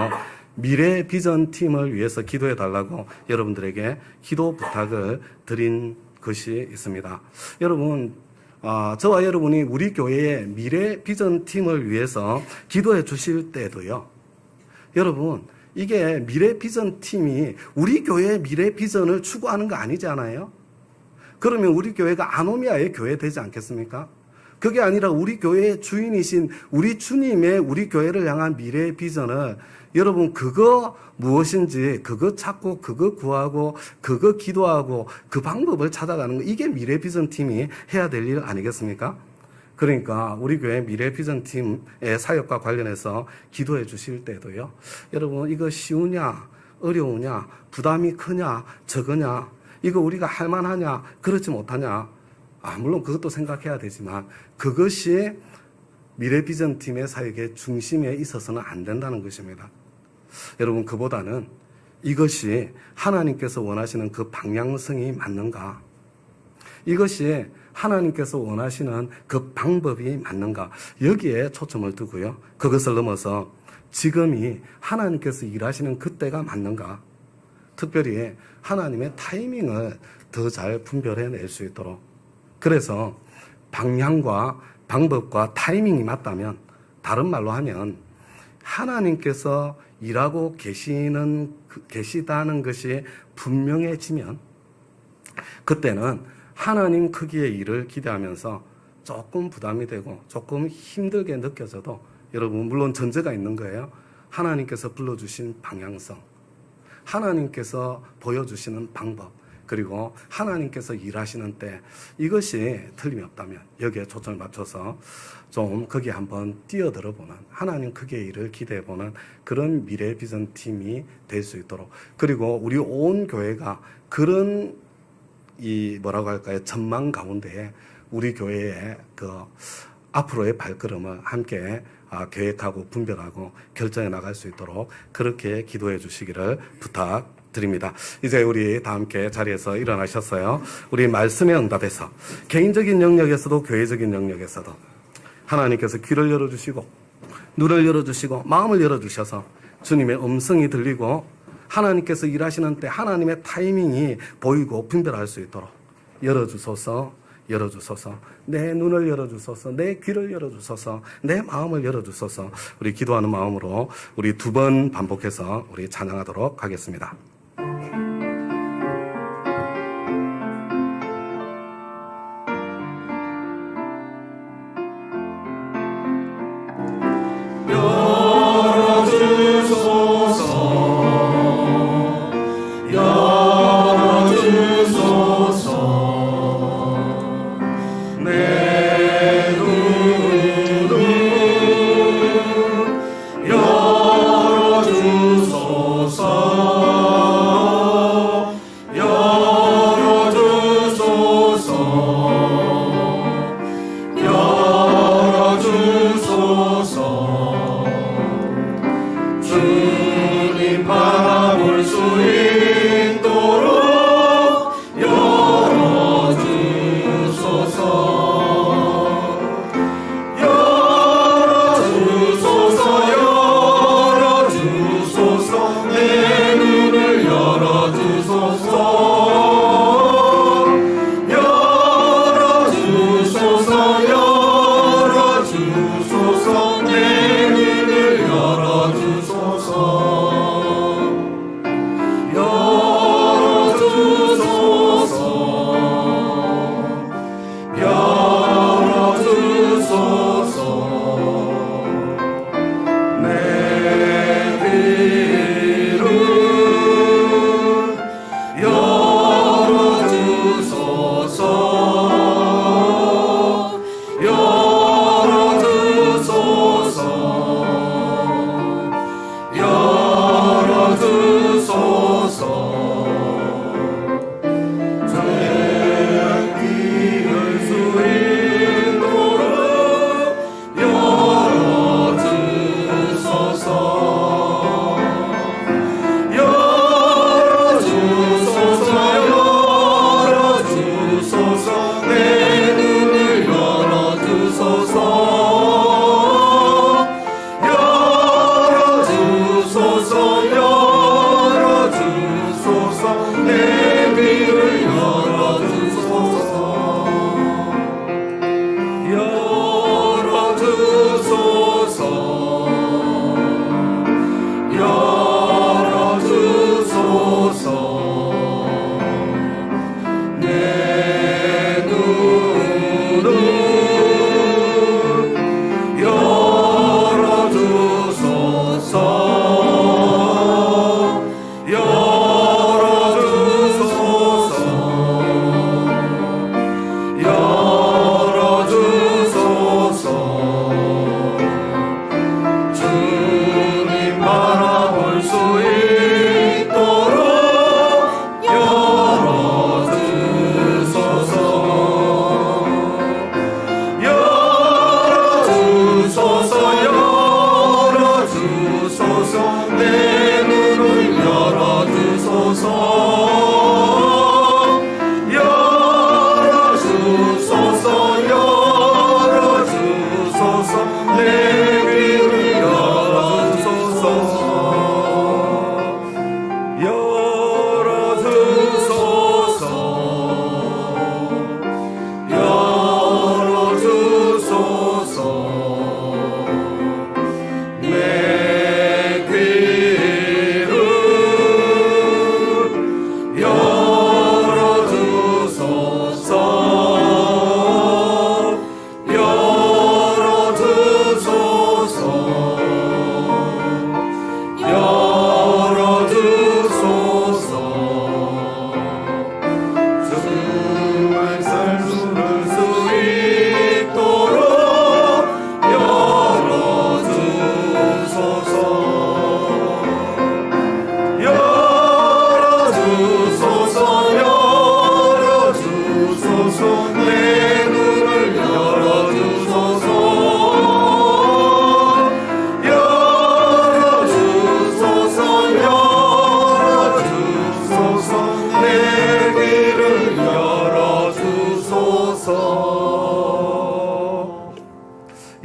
미래 비전 팀을 위해서 기도해 달라고 여러분들에게 기도 부탁을 드린 것이 있습니다. 여러분, 저와 여러분이 우리 교회의 미래 비전 팀을 위해서 기도해 주실 때도요, 여러분, 이게 미래 비전 팀이 우리 교회의 미래 비전을 추구하는 거 아니잖아요? 그러면 우리 교회가 아노미아의 교회 되지 않겠습니까? 그게 아니라 우리 교회의 주인이신 우리 주님의 우리 교회를 향한 미래 비전을 여러분 그거 무엇인지 그거 찾고 그거 구하고 그거 기도하고 그 방법을 찾아가는 거, 이게 미래 비전 팀이 해야 될 일 아니겠습니까? 그러니까 우리 교회 미래 비전 팀의 사역과 관련해서 기도해 주실 때도요, 여러분 이거 쉬우냐 어려우냐 부담이 크냐 적으냐 이거 우리가 할 만하냐 그렇지 못하냐, 물론 그것도 생각해야 되지만 그것이 미래 비전 팀의 사역의 중심에 있어서는 안 된다는 것입니다. 여러분, 그보다는 이것이 하나님께서 원하시는 그 방향성이 맞는가? 이것이 하나님께서 원하시는 그 방법이 맞는가? 여기에 초점을 두고요, 그것을 넘어서 지금이 하나님께서 일하시는 그때가 맞는가? 특별히 하나님의 타이밍을 더 잘 분별해낼 수 있도록. 그래서 방향과 방법과 타이밍이 맞다면, 다른 말로 하면 하나님께서 일하고 계시다는 것이 분명해지면, 그때는 하나님 크기의 일을 기대하면서 조금 부담이 되고 조금 힘들게 느껴져도, 여러분 물론 전제가 있는 거예요. 하나님께서 불러주신 방향성, 하나님께서 보여주시는 방법, 그리고 하나님께서 일하시는 때, 이것이 틀림이 없다면 여기에 초점을 맞춰서 좀 거기에 한번 뛰어들어보는, 하나님 크기의 일을 기대해보는 그런 미래 비전 팀이 될 수 있도록, 그리고 우리 온 교회가 그런 뭐라고 할까요? 전망 가운데에 우리 교회의 앞으로의 발걸음을 함께 계획하고 분별하고 결정해 나갈 수 있도록 그렇게 기도해 주시기를 부탁드립니다. 이제 우리 다 함께 자리에서 일어나셨어요. 우리 말씀의 응답에서, 개인적인 영역에서도 교회적인 영역에서도 하나님께서 귀를 열어주시고 눈을 열어주시고 마음을 열어주셔서 주님의 음성이 들리고 하나님께서 일하시는 때 하나님의 타이밍이 보이고 분별할 수 있도록 열어주소서. 내 눈을 열어주소서, 내 귀를 열어주소서, 내 마음을 열어주소서. 우리 기도하는 마음으로 우리 2번 반복해서 우리 찬양하도록 하겠습니다.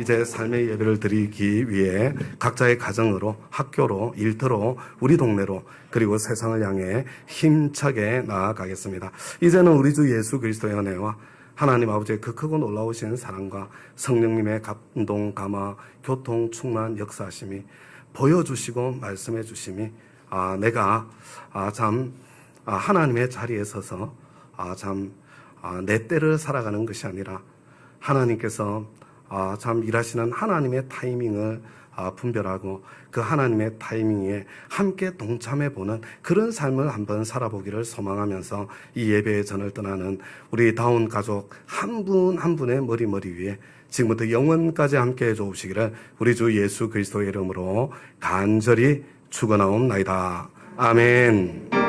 이제 삶의 예배를 드리기 위해 각자의 가정으로, 학교로, 일터로, 우리 동네로, 그리고 세상을 향해 힘차게 나아가겠습니다. 이제는 우리 주 예수 그리스도의 은혜와 하나님 아버지의 그 크고 놀라우신 사랑과 성령님의 감동, 감화, 교통, 충만, 역사하심이 보여주시고 말씀해 주심이 내가 하나님의 자리에 서서 내 때를 살아가는 것이 아니라 하나님께서 일하시는 하나님의 타이밍을 분별하고 그 하나님의 타이밍에 함께 동참해보는 그런 삶을 한번 살아보기를 소망하면서 이 예배의 전을 떠나는 우리 다운 가족 한 분 한 분의 머리 위에 지금부터 영원까지 함께 해주시기를 우리 주 예수 그리스도의 이름으로 간절히 축원하옵나이다. 아멘.